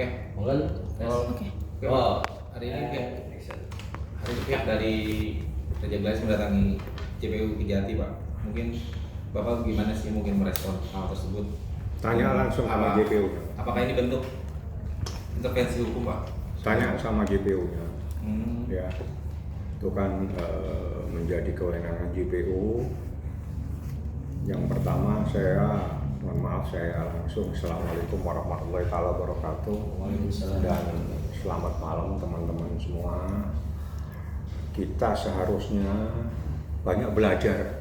Oke. Mulai. Oke. Hari ini pihak dari Raja Gladys mendatangi JPU Kejati, Pak. Mungkin Bapak gimana sih mungkin merespon hal tersebut? Tanya langsung sama JPU. Apakah ini bentuk intervensi hukum, Pak? Tanya sama JPU-nya. Ya. Ya, itu kan menjadi kewenangan JPU. Yang pertama mohon maaf saya langsung Assalamualaikum warahmatullahi wabarakatuh. Waalaikumsalam. Dan selamat malam teman-teman semua. Kita seharusnya banyak belajar.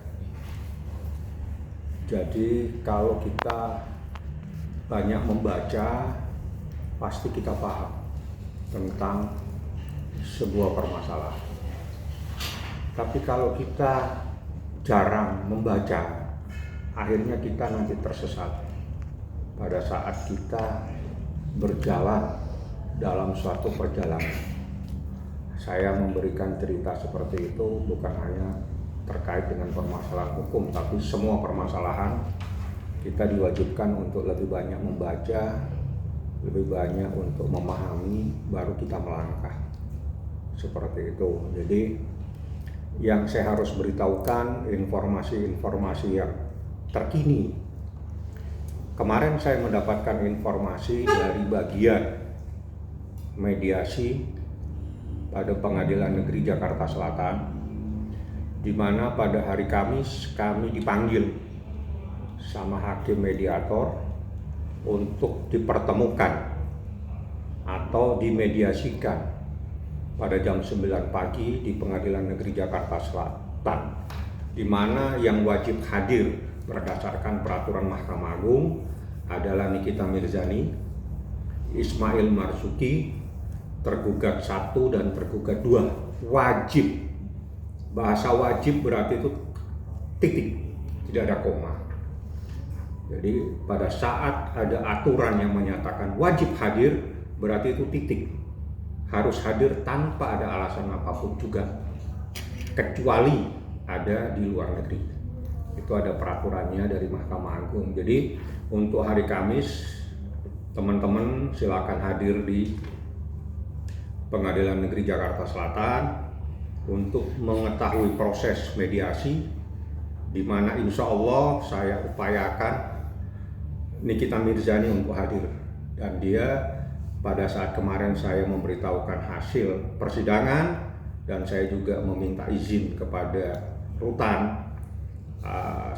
Jadi kalau kita banyak membaca, pasti kita paham tentang sebuah permasalahan. Tapi kalau kita jarang membaca, akhirnya kita nanti tersesat pada saat kita berjalan dalam suatu perjalanan. Saya memberikan cerita seperti itu bukan hanya terkait dengan permasalahan hukum, tapi semua permasalahan kita diwajibkan untuk lebih banyak membaca, lebih banyak untuk memahami, baru kita melangkah. Seperti itu. Jadi yang saya harus beritahukan informasi-informasi yang terkini. Kemarin saya mendapatkan informasi dari bagian mediasi pada Pengadilan Negeri Jakarta Selatan, di mana pada hari Kamis kami dipanggil sama hakim mediator untuk dipertemukan atau dimediasikan pada jam 9 pagi di Pengadilan Negeri Jakarta Selatan, di mana yang wajib hadir berdasarkan peraturan Mahkamah Agung adalah Nikita Mirzani, Ismail Marzuki, tergugat 1 dan tergugat 2. Wajib. Bahasa wajib berarti itu titik, tidak ada koma. Jadi pada saat ada aturan yang menyatakan wajib hadir, berarti itu titik. Harus hadir tanpa ada alasan apapun juga, kecuali ada di luar negeri. Itu ada peraturannya dari Mahkamah Agung. Jadi untuk hari Kamis, teman-teman silakan hadir di Pengadilan Negeri Jakarta Selatan untuk mengetahui proses mediasi, di mana insya Allah saya upayakan Nikita Mirzani untuk hadir. Dan dia pada saat kemarin saya memberitahukan hasil persidangan, dan saya juga meminta izin kepada Rutan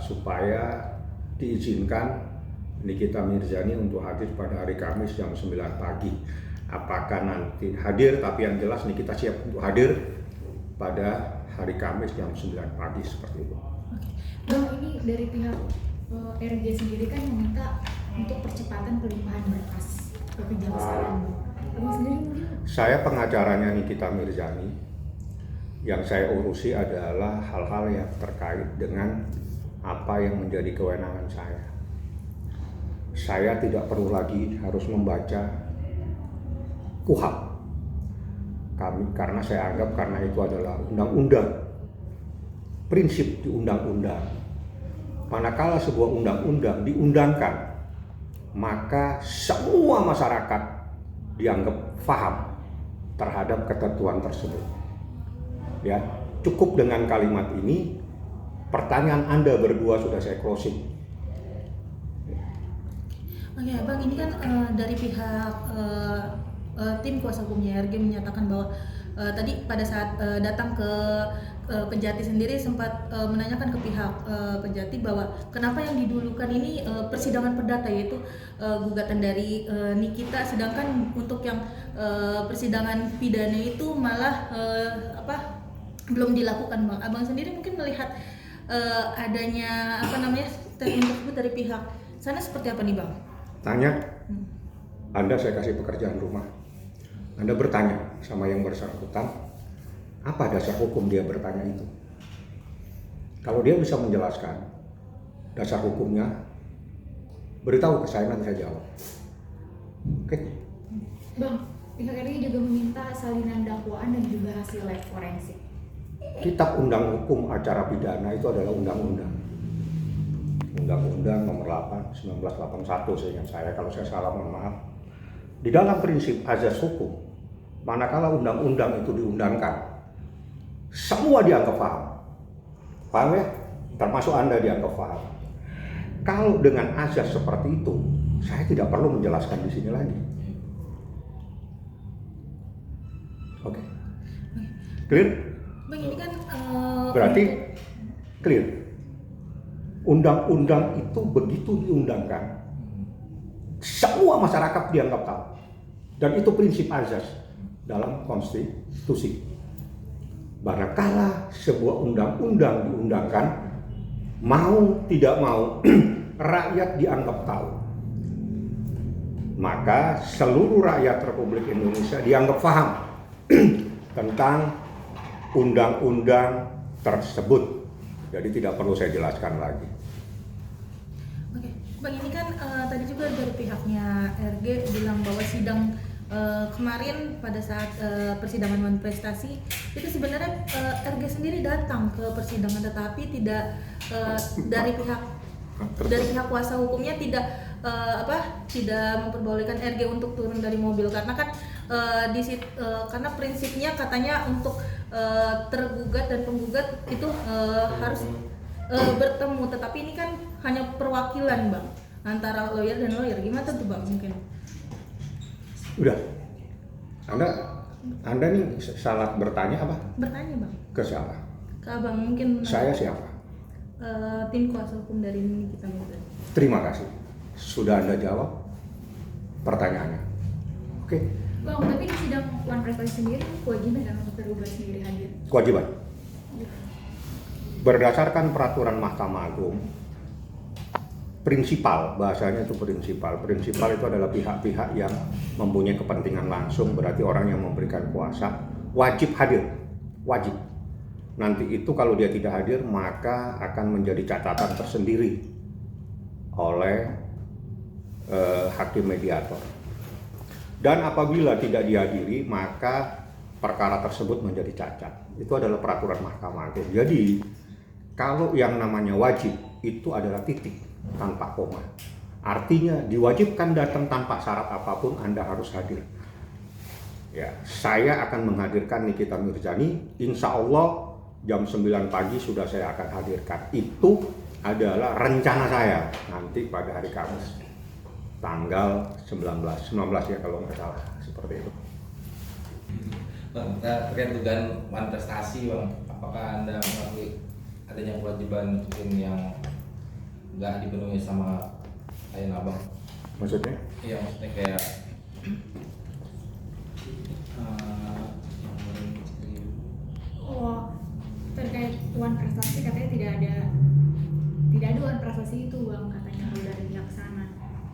supaya diizinkan Nikita Mirzani untuk hadir pada hari Kamis jam 9 pagi. Apakah nanti hadir, tapi yang jelas Nikita siap untuk hadir pada hari Kamis jam 9 pagi seperti itu. Oke. Bang, ini dari pihak RJ sendiri kan meminta untuk percepatan pelimpahan berkas ke kejaksaan. Abang sendiri mungkin? Saya pengacaranya Nikita Mirzani. Yang saya urusi adalah hal-hal yang terkait dengan apa yang menjadi kewenangan saya. Saya tidak perlu lagi harus membaca KUHP. Karena saya anggap karena itu adalah undang-undang, prinsip di undang-undang. Manakala sebuah undang-undang diundangkan, maka semua masyarakat dianggap paham terhadap ketentuan tersebut. Ya, cukup dengan kalimat ini, pertanyaan Anda berdua sudah saya closing. Oke, Bang, ini kan dari pihak tim kuasa hukumnya RG menyatakan bahwa tadi pada saat datang ke Penjati sendiri sempat menanyakan ke pihak Penjati bahwa kenapa yang didulukan ini persidangan perdata, yaitu gugatan dari Nikita, sedangkan untuk yang persidangan pidana itu malah belum dilakukan, Bang. Abang sendiri mungkin melihat adanya statement tersebut dari pihak sana seperti apa nih, Bang? Tanya, Anda saya kasih pekerjaan rumah. Anda bertanya sama yang bersangkutan, apa dasar hukum dia bertanya itu? Kalau dia bisa menjelaskan dasar hukumnya, beritahu ke saya, nanti saya jawab. Oke? Bang, pihak RI juga meminta salinan dakwaan dan juga hasil lab forensik. Kitab Undang Hukum Acara Pidana itu adalah undang-undang. Undang-Undang nomor 8 1981 seingat saya, kalau saya salah mohon maaf. Di dalam prinsip azas hukum, manakala undang-undang itu diundangkan, semua dianggap paham. Paham ya? Termasuk Anda dianggap paham. Kalau dengan azas seperti itu, saya tidak perlu menjelaskan di sini lagi. Oke. Clear? Bang, ini kan Berarti clear. Undang-undang itu begitu diundangkan, semua masyarakat dianggap tahu. Dan itu prinsip azas dalam konstitusi. Manakala sebuah undang-undang diundangkan, mau tidak mau rakyat dianggap tahu, maka seluruh rakyat Republik Indonesia dianggap paham tentang undang-undang tersebut. Jadi tidak perlu saya jelaskan lagi. Oke, Bang, ini kan tadi juga dari pihaknya RG bilang bahwa sidang kemarin pada saat persidangan Wan Prestasi itu sebenarnya RG sendiri datang ke persidangan, tetapi tidak dari pihak kuasa hukumnya tidak tidak memperbolehkan RG untuk turun dari mobil karena kan karena prinsipnya katanya untuk tergugat dan penggugat itu harus bertemu, tetapi ini kan hanya perwakilan Bang antara lawyer dan lawyer. Gimana tuh Bang mungkin? Udah. Anda nih salah bertanya apa? Bertanya Bang. Ke siapa? Ke Abang mungkin. Saya siapa? Tim kuasa hukum dari Nikita Mirzani. Terima kasih. Sudah Anda jawab pertanyaannya. Oke. Bang, tapi di sidang Wan Prestasi sendiri kewajiban kan untuk tergugat sendiri hadir? Kewajiban. Berdasarkan peraturan Mahkamah Agung, prinsipal, bahasanya itu prinsipal. Prinsipal itu adalah pihak-pihak yang mempunyai kepentingan langsung, berarti orang yang memberikan kuasa wajib hadir, wajib. Nanti itu kalau dia tidak hadir maka akan menjadi catatan tersendiri oleh hakim mediator. Dan apabila tidak dihadiri maka perkara tersebut menjadi cacat. Itu adalah peraturan Mahkamah Agung. Jadi kalau yang namanya wajib itu adalah titik tanpa koma. Artinya diwajibkan datang tanpa syarat apapun, Anda harus hadir. Ya, saya akan menghadirkan Nikita Mirzani, insya Allah jam 9 pagi sudah saya akan hadirkan. Itu adalah rencana saya nanti pada hari Kamis tanggal 19 ya kalau nggak salah, seperti itu. Bang, terkait dugaan manifestasi Bang, apakah Anda mengakui adanya kewajiban mungkin yang nggak dipenuhi sama klien Abang? Maksudnya? Iya, maksudnya kayak Terkait Wan Prestasi katanya tidak ada Wan Prestasi itu Bang, katanya kalau dari pihak sana.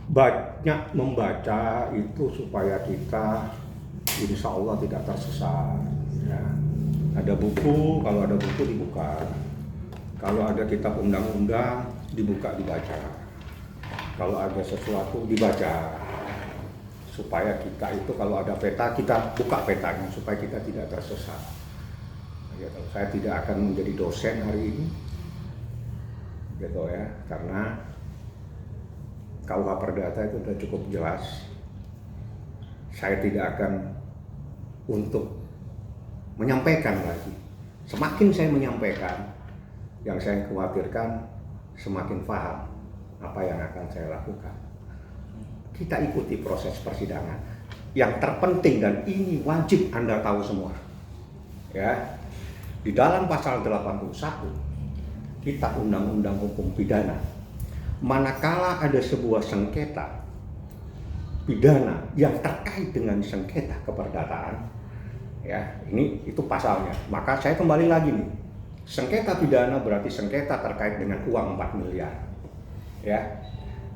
Banyak membaca itu supaya kita insya Allah tidak tersesat. Ya. Ada buku, kalau ada buku dibuka. Kalau ada kitab undang-undang dibuka dibaca. Kalau ada sesuatu dibaca. Supaya kita itu kalau ada peta kita buka petanya supaya kita tidak tersesat. Gitu. Saya tidak akan menjadi dosen hari ini, gitu ya, karena KUH Perdata itu sudah cukup jelas. Saya tidak akan untuk menyampaikan lagi. Semakin saya menyampaikan, yang saya khawatirkan semakin paham apa yang akan saya lakukan. Kita ikuti proses persidangan. Yang terpenting dan ini wajib Anda tahu semua, ya. Di dalam pasal 81 Kitab Undang-Undang Hukum Pidana, manakala ada sebuah sengketa pidana yang terkait dengan sengketa keperdataan, ya ini itu pasalnya. Maka saya kembali lagi nih, sengketa pidana berarti sengketa terkait dengan uang 4 miliar, ya.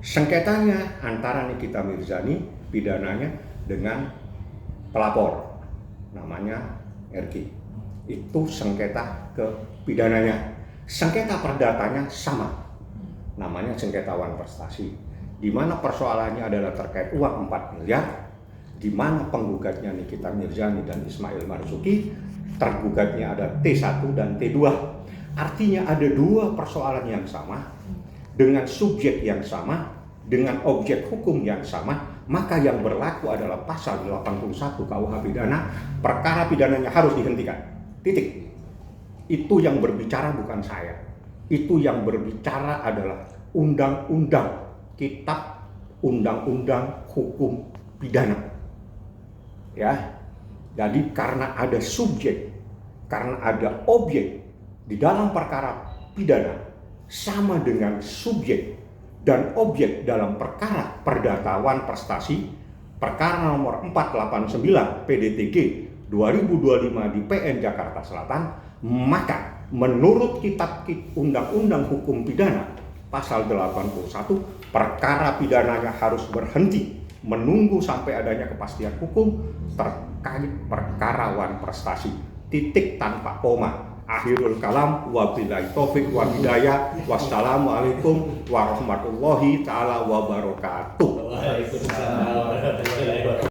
Sengketanya antara Nikita Mirzani pidananya dengan pelapor namanya RG. Itu sengketa ke pidananya. Sengketa perdatanya sama, namanya sengketa Wan Prestasi, di mana persoalannya adalah terkait uang 4 miliar, di mana penggugatnya Nikita Mirzani dan Ismail Marzuki, tergugatnya ada T1 dan T2. Artinya ada dua persoalan yang sama, dengan subjek yang sama, dengan objek hukum yang sama, maka yang berlaku adalah pasal 81 KUH pidana, perkara pidananya harus dihentikan. Titik. Itu yang berbicara bukan saya. Itu yang berbicara adalah undang-undang, kitab undang-undang hukum pidana. Ya. Jadi karena ada subjek, karena ada objek di dalam perkara pidana sama dengan subjek dan objek dalam perkara perdatawan prestasi perkara nomor 489 PDTG 2025 di PN Jakarta Selatan, maka menurut kitab undang-undang hukum pidana pasal 81 perkara pidananya harus berhenti menunggu sampai adanya kepastian hukum terkait perkarawan prestasi. Titik tanpa koma. Akhirul kalam, wabillahi taufik wa hidayah. Wassalamualaikum warahmatullahi taala wabarakatuh. Waalaikumsalam warahmatullahi wabarakatuh.